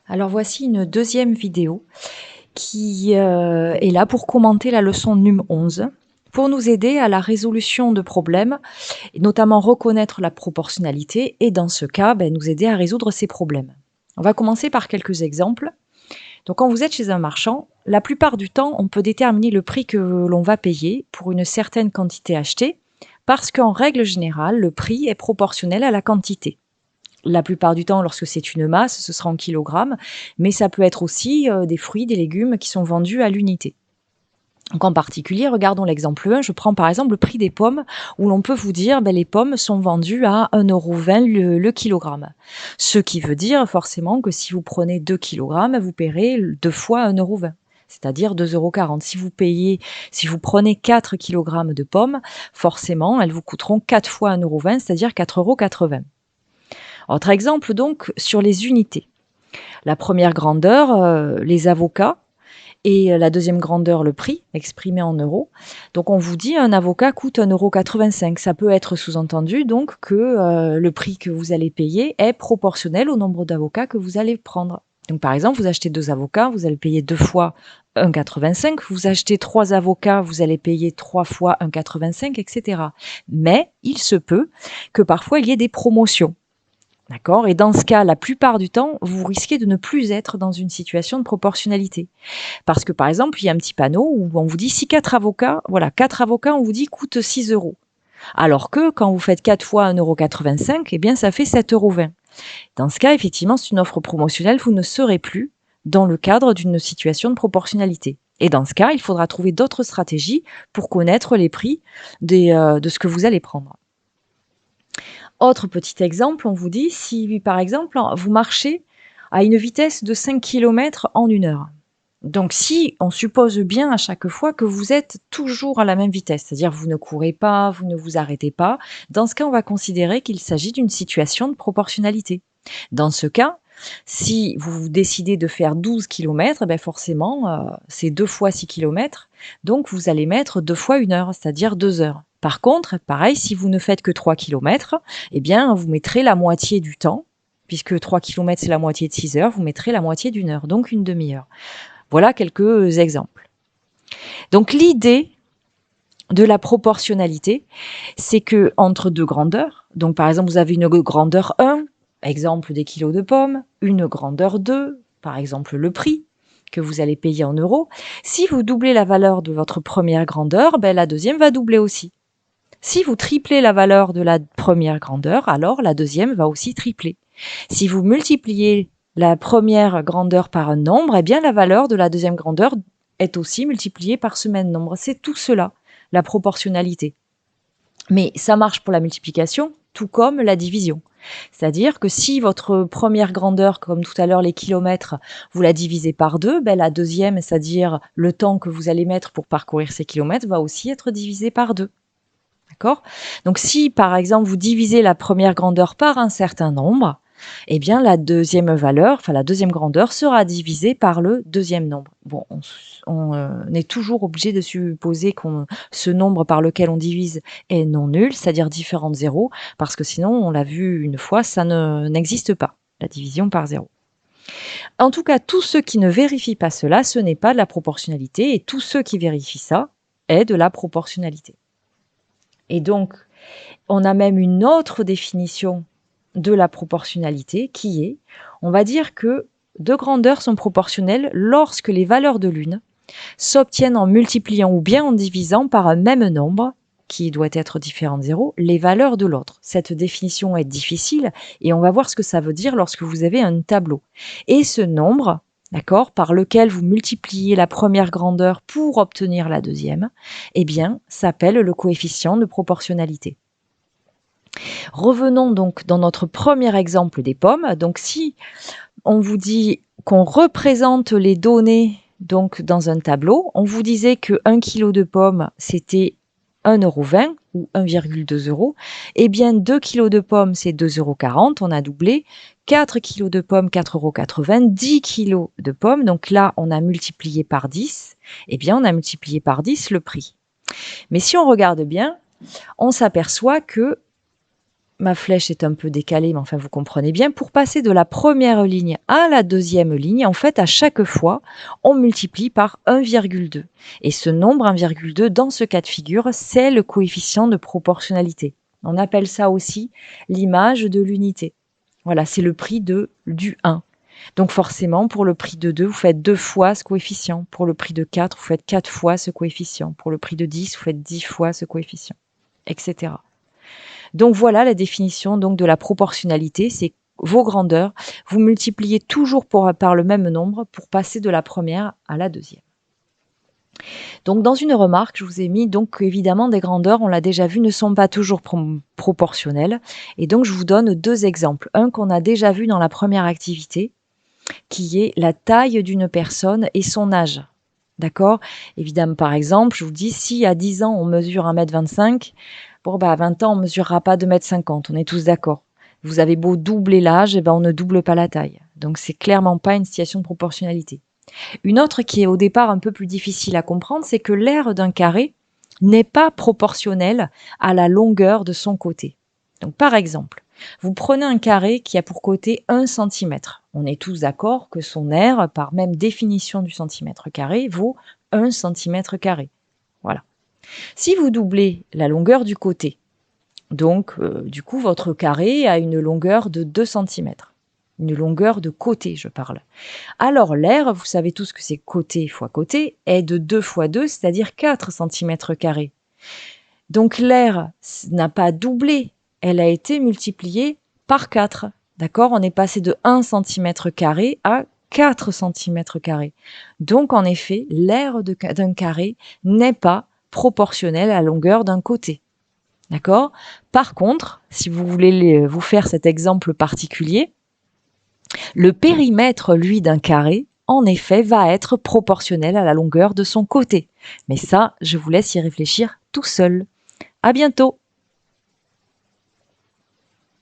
Alors voici une deuxième vidéo qui est là pour commenter la leçon num 11, pour nous aider à la résolution de problèmes, et notamment reconnaître la proportionnalité et dans ce cas, nous aider à résoudre ces problèmes. On va commencer par quelques exemples. Donc quand vous êtes chez un marchand, la plupart du temps, on peut déterminer le prix que l'on va payer pour une certaine quantité achetée, parce qu'en règle générale, le prix est proportionnel à la quantité. La plupart du temps, lorsque c'est une masse, ce sera en kilogrammes, mais ça peut être aussi des fruits, des légumes qui sont vendus à l'unité. Donc en particulier, regardons l'exemple 1, je prends par exemple le prix des pommes, où l'on peut vous dire les pommes sont vendues à 1,20 € le kilogramme. Ce qui veut dire forcément que si vous prenez 2 kg, vous paierez 2 fois 1,20 €. C'est-à-dire 2,40 €. Si vous prenez 4 kg de pommes, forcément, elles vous coûteront 4 fois 1,20 €, c'est-à-dire 4,80 €. Autre exemple donc sur les unités. La première grandeur, les avocats, et la deuxième grandeur, le prix, exprimé en euros. Donc on vous dit un avocat coûte 1,85 €. Ça peut être sous-entendu donc que le prix que vous allez payer est proportionnel au nombre d'avocats que vous allez prendre. Donc par exemple, vous achetez 2 avocats, vous allez payer 2 fois 1,85 €. Vous achetez 3 avocats, vous allez payer 3 fois 1,85 €, etc. Mais il se peut que parfois il y ait des promotions. D'accord? Et dans ce cas, la plupart du temps, vous risquez de ne plus être dans une situation de proportionnalité. Parce que, par exemple, il y a un petit panneau où on vous dit si 4 avocats, voilà, 4 avocats, on vous dit coûtent 6 €. Alors que quand vous faites 4 fois 1,85 €, eh bien, ça fait 7,20 €. Dans ce cas, effectivement, c'est une offre promotionnelle, vous ne serez plus dans le cadre d'une situation de proportionnalité. Et dans ce cas, il faudra trouver d'autres stratégies pour connaître les prix de ce que vous allez prendre. Autre petit exemple, on vous dit si, par exemple, vous marchez à une vitesse de 5 km en 1 heure. Donc si on suppose bien à chaque fois que vous êtes toujours à la même vitesse, c'est-à-dire vous ne courez pas, vous ne vous arrêtez pas, dans ce cas, on va considérer qu'il s'agit d'une situation de proportionnalité. Dans ce cas, si vous décidez de faire 12 km, forcément, c'est 2 fois 6 km, donc vous allez mettre 2 fois 1 heure, c'est-à-dire 2 heures. Par contre, pareil, si vous ne faites que 3 km, eh bien, vous mettrez la moitié du temps, puisque 3 km c'est la moitié de 6 heures, vous mettrez la moitié d'1 heure, donc une demi-heure. Voilà quelques exemples. Donc l'idée de la proportionnalité, c'est que entre deux grandeurs, donc par exemple vous avez une grandeur 1, exemple des kilos de pommes, une grandeur 2, par exemple le prix que vous allez payer en euros, si vous doublez la valeur de votre première grandeur, la deuxième va doubler aussi. Si vous triplez la valeur de la première grandeur, alors la deuxième va aussi tripler. Si vous multipliez la première grandeur par un nombre, eh bien la valeur de la deuxième grandeur est aussi multipliée par ce même nombre. C'est tout cela, la proportionnalité. Mais ça marche pour la multiplication, tout comme la division. C'est-à-dire que si votre première grandeur, comme tout à l'heure les kilomètres, vous la divisez par 2, la deuxième, c'est-à-dire le temps que vous allez mettre pour parcourir ces kilomètres, va aussi être divisé par 2. D'accord? Donc si, par exemple, vous divisez la première grandeur par un certain nombre, eh bien la deuxième valeur, enfin la deuxième grandeur sera divisée par le deuxième nombre. Bon, on est toujours obligé de supposer que ce nombre par lequel on divise est non nul, c'est-à-dire différent de 0, parce que sinon, on l'a vu une fois, ça n'existe pas, la division par 0. En tout cas, tous ceux qui ne vérifient pas cela, ce n'est pas de la proportionnalité, et tous ceux qui vérifient ça est de la proportionnalité. Et donc, on a même une autre définition de la proportionnalité qui est, on va dire que deux grandeurs sont proportionnelles lorsque les valeurs de l'une s'obtiennent en multipliant ou bien en divisant par un même nombre, qui doit être différent de 0, les valeurs de l'autre. Cette définition est difficile et on va voir ce que ça veut dire lorsque vous avez un tableau. Et ce nombre, d'accord, par lequel vous multipliez la première grandeur pour obtenir la deuxième, eh bien, s'appelle le coefficient de proportionnalité. Revenons donc dans notre premier exemple des pommes. Donc si on vous dit qu'on représente les données donc dans un tableau, on vous disait que 1 kg de pommes c'était 1,20 € ou 1,2 €. Eh bien 2 kg de pommes c'est 2,40 €, on a doublé. 4 kg de pommes, 4,80 €, 10 kg de pommes, donc là on a multiplié par 10, eh bien on a multiplié par 10 le prix. Mais si on regarde bien, on s'aperçoit que ma flèche est un peu décalée, mais enfin vous comprenez bien, pour passer de la première ligne à la deuxième ligne, en fait, à chaque fois, on multiplie par 1,2. Et ce nombre 1,2, dans ce cas de figure, c'est le coefficient de proportionnalité. On appelle ça aussi l'image de l'unité. Voilà, c'est le prix du 1. Donc forcément, pour le prix de 2, vous faites 2 fois ce coefficient. Pour le prix de 4, vous faites 4 fois ce coefficient. Pour le prix de 10, vous faites 10 fois ce coefficient, etc. Donc voilà la définition donc de la proportionnalité, c'est vos grandeurs, vous multipliez toujours par le même nombre pour passer de la première à la deuxième. Donc dans une remarque, je vous ai mis donc évidemment des grandeurs, on l'a déjà vu, ne sont pas toujours proportionnelles. Et donc je vous donne 2 exemples. Un qu'on a déjà vu dans la première activité, qui est la taille d'une personne et son âge. D'accord? Évidemment, par exemple, je vous dis, si à 10 ans, on mesure 1,25 m, bon, à 20 ans, on ne mesurera pas 2,50 m. On est tous d'accord. Vous avez beau doubler l'âge, on ne double pas la taille. Donc, c'est clairement pas une situation de proportionnalité. Une autre qui est au départ un peu plus difficile à comprendre, c'est que l'aire d'un carré n'est pas proportionnelle à la longueur de son côté. Donc, par exemple, vous prenez un carré qui a pour côté 1 cm. On est tous d'accord que son aire, par même définition du centimètre carré, vaut 1 cm². Voilà. Si vous doublez la longueur du côté, donc du coup votre carré a une longueur de 2 cm. Une longueur de côté, je parle. Alors l'aire, vous savez tous que c'est côté fois côté, est de 2 fois 2, c'est-à-dire 4 cm². Donc l'aire n'a pas doublé, elle a été multipliée par 4. D'accord? On est passé de 1 cm² à 4 cm². Donc en effet, l'aire d'un carré n'est pas proportionnelle à la longueur d'un côté. D'accord? Par contre, si vous voulez vous faire cet exemple particulier, le périmètre, lui, d'un carré, en effet, va être proportionnel à la longueur de son côté. Mais ça, je vous laisse y réfléchir tout seul. À bientôt!